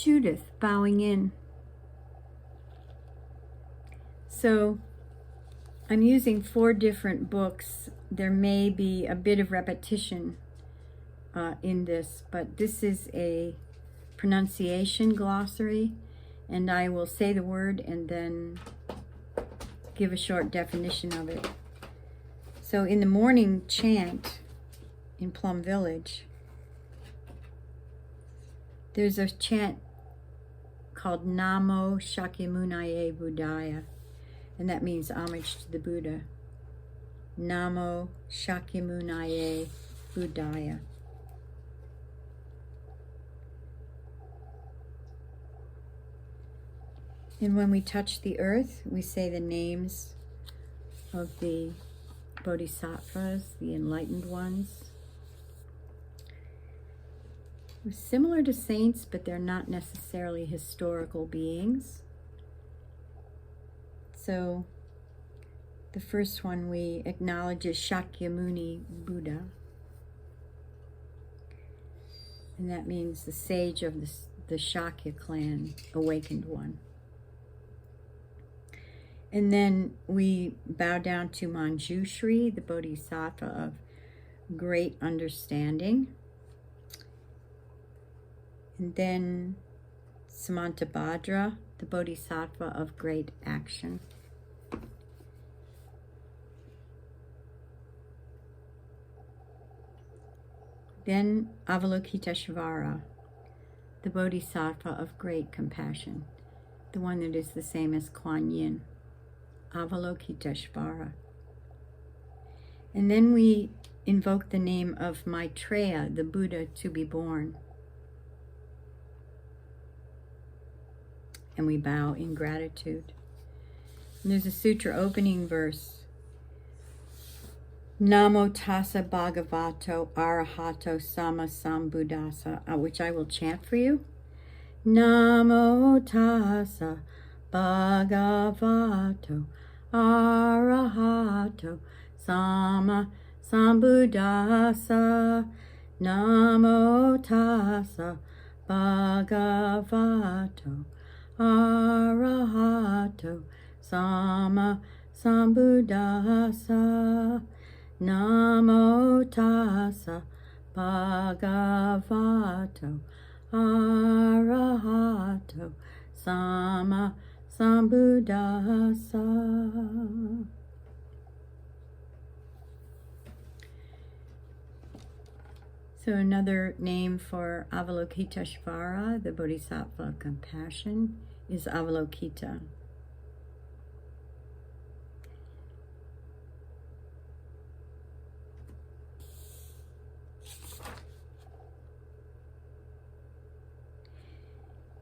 Judith, bowing in. So I'm using 4 different books. There may be a bit of repetition in this, but this is a pronunciation glossary, and I will say the word and then give a short definition of it. So in the morning chant in Plum Village, there's a chant called Namo Shakyamunaye Buddhaya, and that means homage to the Buddha. Namo Shakyamunaye Buddhaya. And when we touch the earth, we say the names of the bodhisattvas, the enlightened ones. They're similar to saints, but they're not necessarily historical beings. So the first one we acknowledge is Shakyamuni Buddha. And that means the sage of the Shakya clan, awakened one. And then we bow down to Manjushri, the bodhisattva of great understanding. And then Samantabhadra, the bodhisattva of great action. Then Avalokiteshvara, the bodhisattva of great compassion, the one that is the same as Kuan Yin. Avalokiteshvara. And then we invoke the name of Maitreya, the Buddha to be born. And we bow in gratitude. And there's a sutra opening verse. Namo tassa bhagavato arahato sama sambuddhassa, which I will chant for you. Namo tassa bhagavato arahato sama sambuddhassa. Namo tassa bhagavato arahato sama sambuddhassa. Namo tassa bhagavato arahato sama sambuddhassa. So another name for Avalokiteshvara, the bodhisattva of compassion, is Avalokita.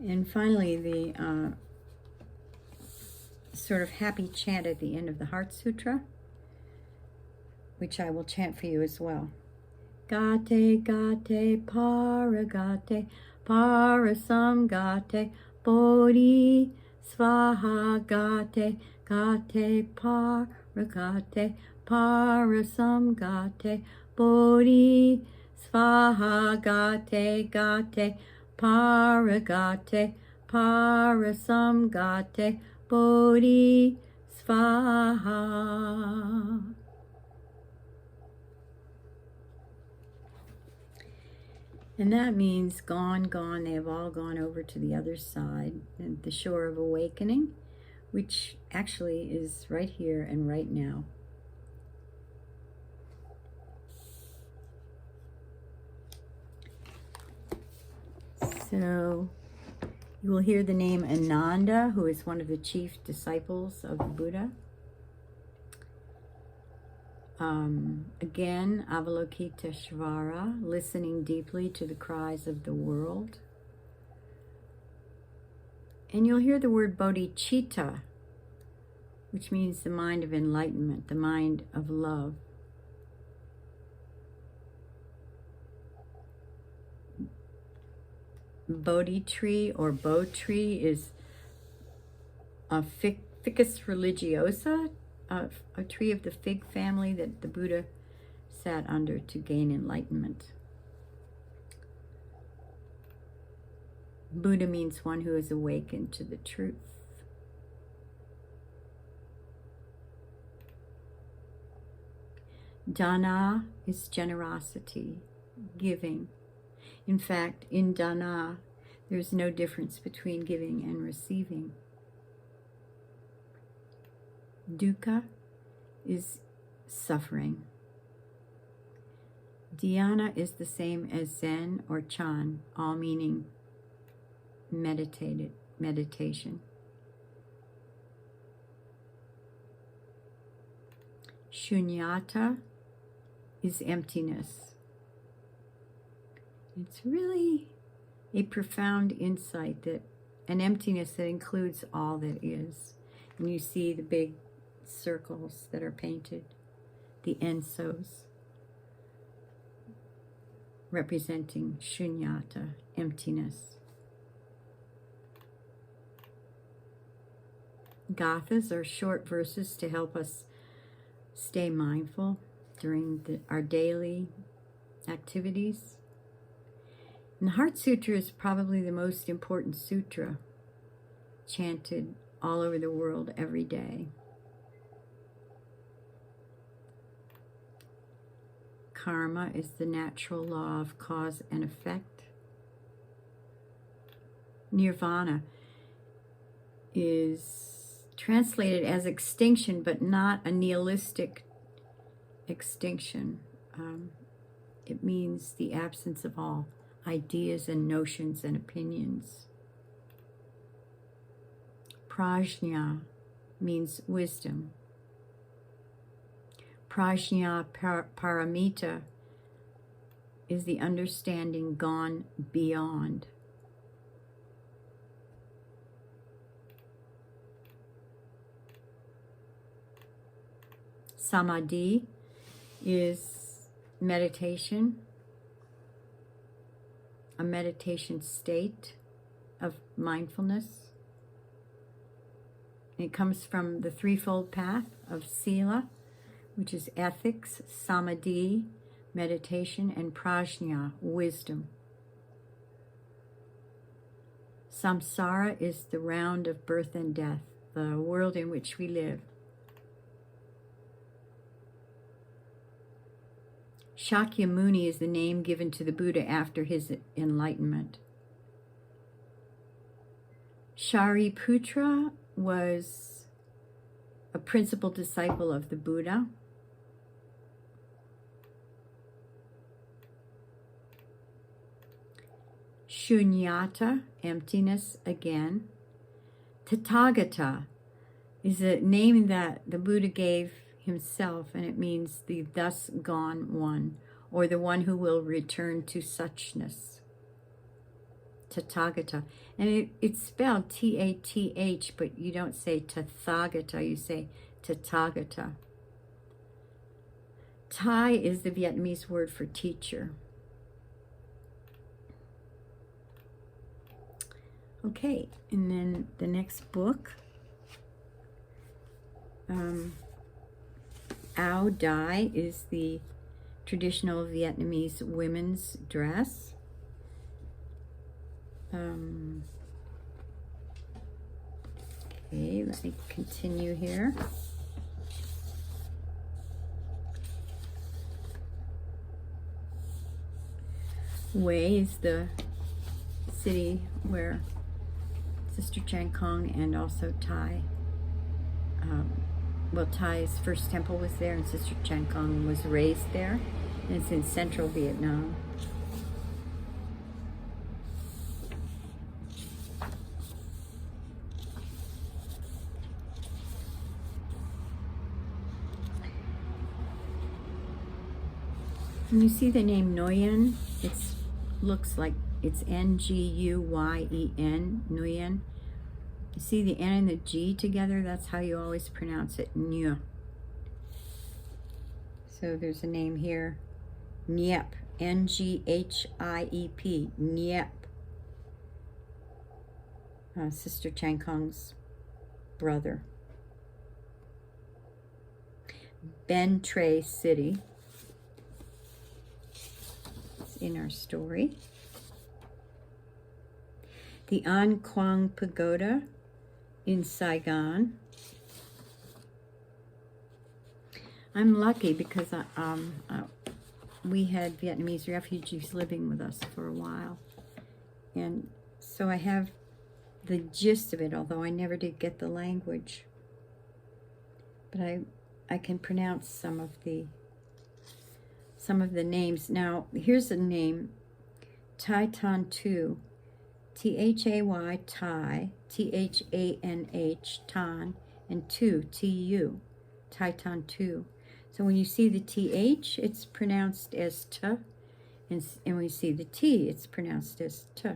And finally, the sort of happy chant at the end of the Heart Sutra, which I will chant for you as well. Gate, gate, para gate, para samgate, bodhi svaha gate, gate, para gate, para samgate, bodhi svaha gate, gate, paragate, parasamgate, bodhi svaha. And that means gone, gone. They have all gone over to the other side, and the shore of awakening, which actually is right here and right now. So you will hear the name Ananda, who is one of the chief disciples of the Buddha. Again, Avalokiteshvara, listening deeply to the cries of the world. And you'll hear the word bodhicitta, which means the mind of enlightenment, the mind of love. Bodhi tree or bo tree is a Ficus religiosa, a tree of the fig family that the Buddha sat under to gain enlightenment. Buddha means one who is awakened to the truth. Dana is generosity, giving. In fact, in dana, there's no difference between giving and receiving. Dukkha is suffering. Dhyana is the same as Zen or Chan, all meaning meditation. Shunyata is emptiness. It's really a profound insight, that an emptiness that includes all that is. And you see the big circles that are painted, the ensos, representing shunyata, emptiness. Gathas are short verses to help us stay mindful during our daily activities. And the Heart Sutra is probably the most important sutra chanted all over the world every day. Karma is the natural law of cause and effect. Nirvana is translated as extinction, but not a nihilistic extinction. It means the absence of all ideas and notions and opinions. Prajna means wisdom. Prajna paramita is the understanding gone beyond. Samadhi is meditation, a meditation state of mindfulness. And it comes from the threefold path of Sila, which is ethics, samadhi, meditation, and prajna, wisdom. Samsara is the round of birth and death, the world in which we live. Shakyamuni is the name given to the Buddha after his enlightenment. Shariputra was a principal disciple of the Buddha. Shunyata, emptiness again. Tathagata is a name that the Buddha gave himself, and it means the thus gone one, or the one who will return to suchness. Tathagata. And it's spelled T-A-T-H, but you don't say Tathagata, you say Tathagata. Thai is the Vietnamese word for teacher. Okay, and then the next book, Áo Dai is the traditional Vietnamese women's dress. Okay, let me continue here. Hue is the city where Sister Chan Khong and also Thai, Thai's first temple was there, and Sister Chan Khong was raised there, and it's in central Vietnam. When you see the name Nguyen, it looks like it's N-G-U-Y-E-N, Nguyen. You see the N and the G together? That's how you always pronounce it, Nhu. So there's a name here, Nhiep, N-G-H-I-E-P, Nhiep. Sister Chan Khong's brother. Ben Tre City. It's in our story. the An Quang Pagoda in Saigon. I'm lucky because we had Vietnamese refugees living with us for a while. And so I have the gist of it, although I never did get the language. But I can pronounce some of the names. Now, here's a name, Tai Tan Tu, T-H-A-Y, Tai, T-H-A-N-H, Tan, and Tu, T-U, Tai Tan Tu. So when you see the T-H, it's pronounced as T, and when you see the T, it's pronounced as T.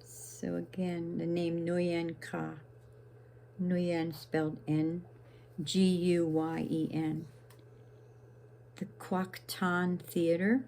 So again, the name Nguyen Ka. Nguyen spelled N-G-U-Y-E-N. The Quoc Tan Theater.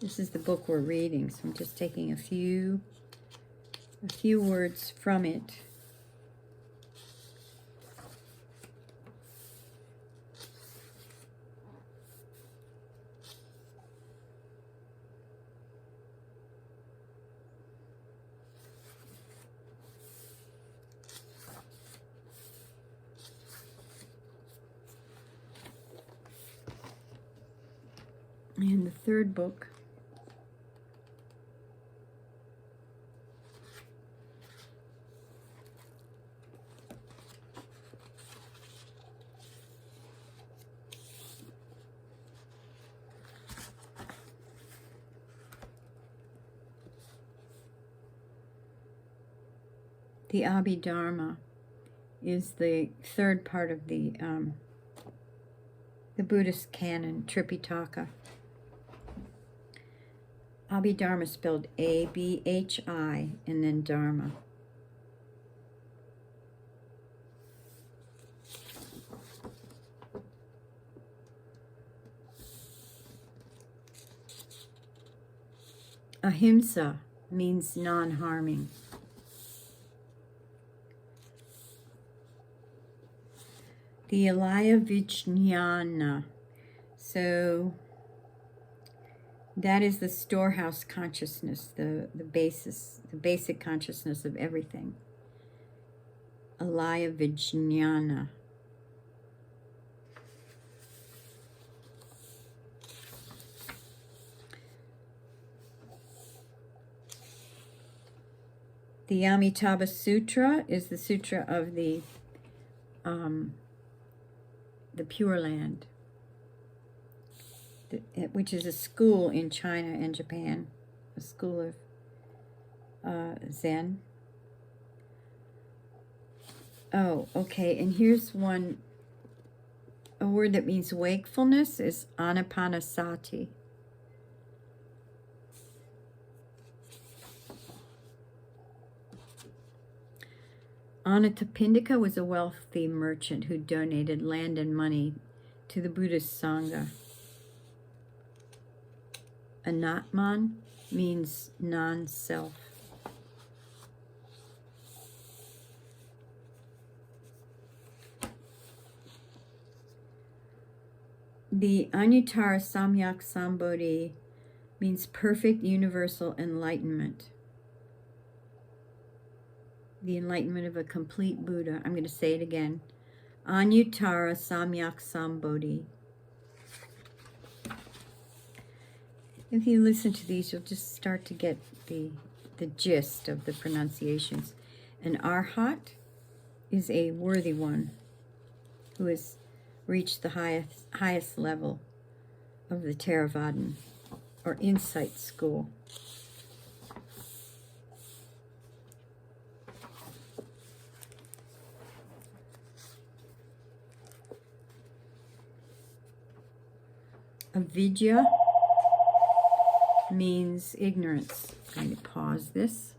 This is the book we're reading, so I'm just taking a few words from it. And the third book the Abhidharma is the third part of the Buddhist canon, Tripitaka. Abhidharma spelled A-B-H-I and then Dharma. Ahimsa means non-harming. The Alaya Vijnana. So that is the storehouse consciousness, the basic consciousness of everything. Alaya Vijnana. The Amitabha Sutra is the sutra of the Pure Land, which is a school in China and Japan, a school of Zen. Oh, okay, and here's one, a word that means wakefulness is anapanasati. Anathapindika was a wealthy merchant who donated land and money to the Buddhist Sangha. Anatman means non-self. The Anuttara Samyak Sambodhi means perfect universal enlightenment. The enlightenment of a complete Buddha. I'm going to say it again. Anuttara Samyak Sambodhi. If you listen to these, you'll just start to get the gist of the pronunciations. An arhat is a worthy one who has reached the highest level of the Theravadan or insight school. Avidya means ignorance. I'm going to pause this.